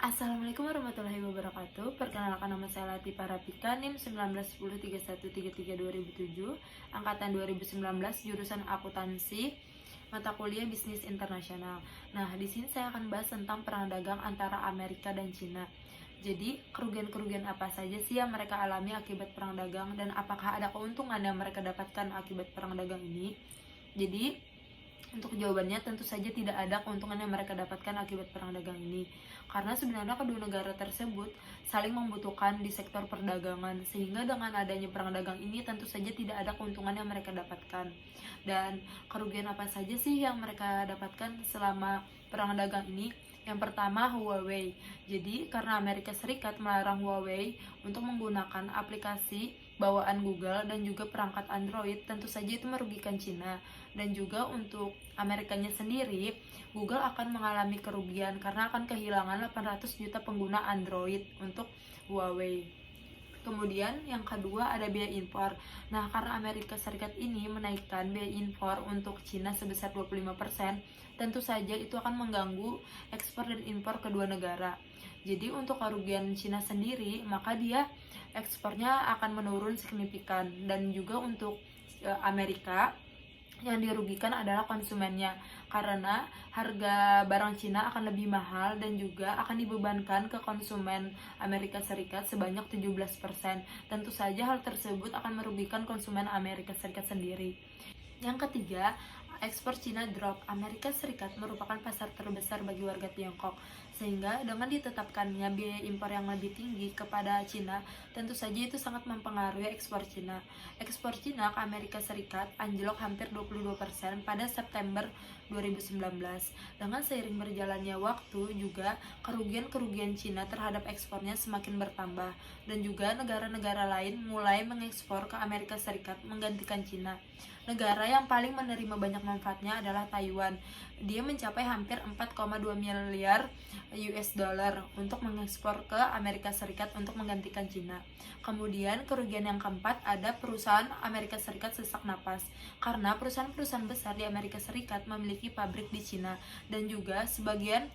Assalamualaikum warahmatullahi wabarakatuh. Perkenalkan, nama saya Latifah Rafika, NIM 19103133-2007, angkatan 2019, jurusan akuntansi, mata kuliah bisnis internasional. Nah, di sini saya akan bahas tentang perang dagang antara Amerika dan Cina. Jadi, kerugian-kerugian apa saja sih yang mereka alami akibat perang dagang, dan apakah ada keuntungan yang mereka dapatkan akibat perang dagang ini? Jadi, untuk jawabannya, tentu saja tidak ada keuntungan yang mereka dapatkan akibat perang dagang ini. Karena sebenarnya kedua negara tersebut saling membutuhkan di sektor perdagangan, sehingga dengan adanya perang dagang ini tentu saja tidak ada keuntungan yang mereka dapatkan. Dan kerugian apa saja sih yang mereka dapatkan selama perang dagang ini? Yang pertama, Huawei. Jadi, karena Amerika Serikat melarang Huawei untuk menggunakan aplikasi bawaan Google dan juga perangkat Android, tentu saja itu merugikan Cina. Dan juga untuk Amerikanya sendiri, Google akan mengalami kerugian karena akan kehilangan 800 juta pengguna Android untuk Huawei. Kemudian yang kedua ada biaya impor. Nah, karena Amerika Serikat ini menaikkan biaya impor untuk Cina sebesar 25%, tentu saja itu akan mengganggu ekspor dan impor kedua negara. Jadi untuk kerugian Cina sendiri, maka dia ekspornya akan menurun signifikan. Dan juga untuk Amerika, yang dirugikan adalah konsumennya, karena harga barang Cina akan lebih mahal dan juga akan dibebankan ke konsumen Amerika Serikat sebanyak 17%. Tentu saja hal tersebut akan merugikan konsumen Amerika Serikat sendiri. Yang ketiga, ekspor Cina drop. Amerika Serikat merupakan pasar terbesar bagi warga Tiongkok, sehingga dengan ditetapkannya biaya impor yang lebih tinggi kepada Cina, tentu saja itu sangat mempengaruhi ekspor Cina. Ekspor Cina ke Amerika Serikat anjlok hampir 22% pada September 2019. Dengan seiring berjalannya waktu juga, kerugian-kerugian Cina terhadap ekspornya semakin bertambah, dan juga negara-negara lain mulai mengekspor ke Amerika Serikat menggantikan Cina. Negara yang paling menerima banyak manfaatnya adalah Taiwan. Dia mencapai hampir 4,2 miliar US dollar untuk mengekspor ke Amerika Serikat untuk menggantikan Cina. Kemudian kerugian yang keempat ada perusahaan Amerika Serikat sesak napas, karena perusahaan-perusahaan besar di Amerika Serikat memiliki pabrik di Cina, dan juga sebagian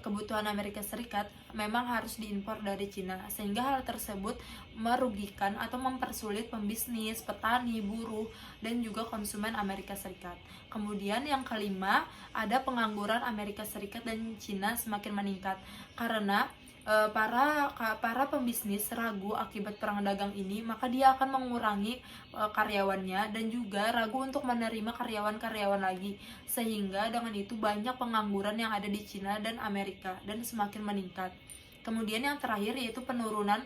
kebutuhan Amerika Serikat memang harus diimpor dari Cina, sehingga hal tersebut merugikan atau mempersulit pembisnis, petani, buruh, dan juga konsumen Amerika Serikat. Kemudian yang kelima, ada pengangguran Amerika Serikat dan Cina semakin meningkat karena para pembisnis ragu akibat perang dagang ini, maka dia akan mengurangi karyawannya dan juga ragu untuk menerima karyawan-karyawan lagi, sehingga dengan itu banyak pengangguran yang ada di Cina dan Amerika dan semakin meningkat. Kemudian yang terakhir yaitu penurunan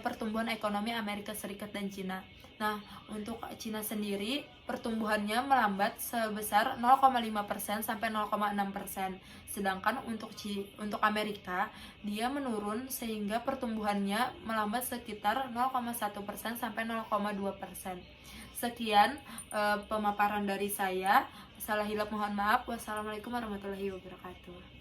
pertumbuhan ekonomi Amerika Serikat dan Cina. Nah, untuk Cina sendiri pertumbuhannya melambat sebesar 0,5% sampai 0,6%. Sedangkan untuk Amerika dia menurun sehingga pertumbuhannya melambat sekitar 0,1% sampai 0,2%. Sekian pemaparan dari saya. Salah hilap mohon maaf. Wassalamualaikum warahmatullahi wabarakatuh.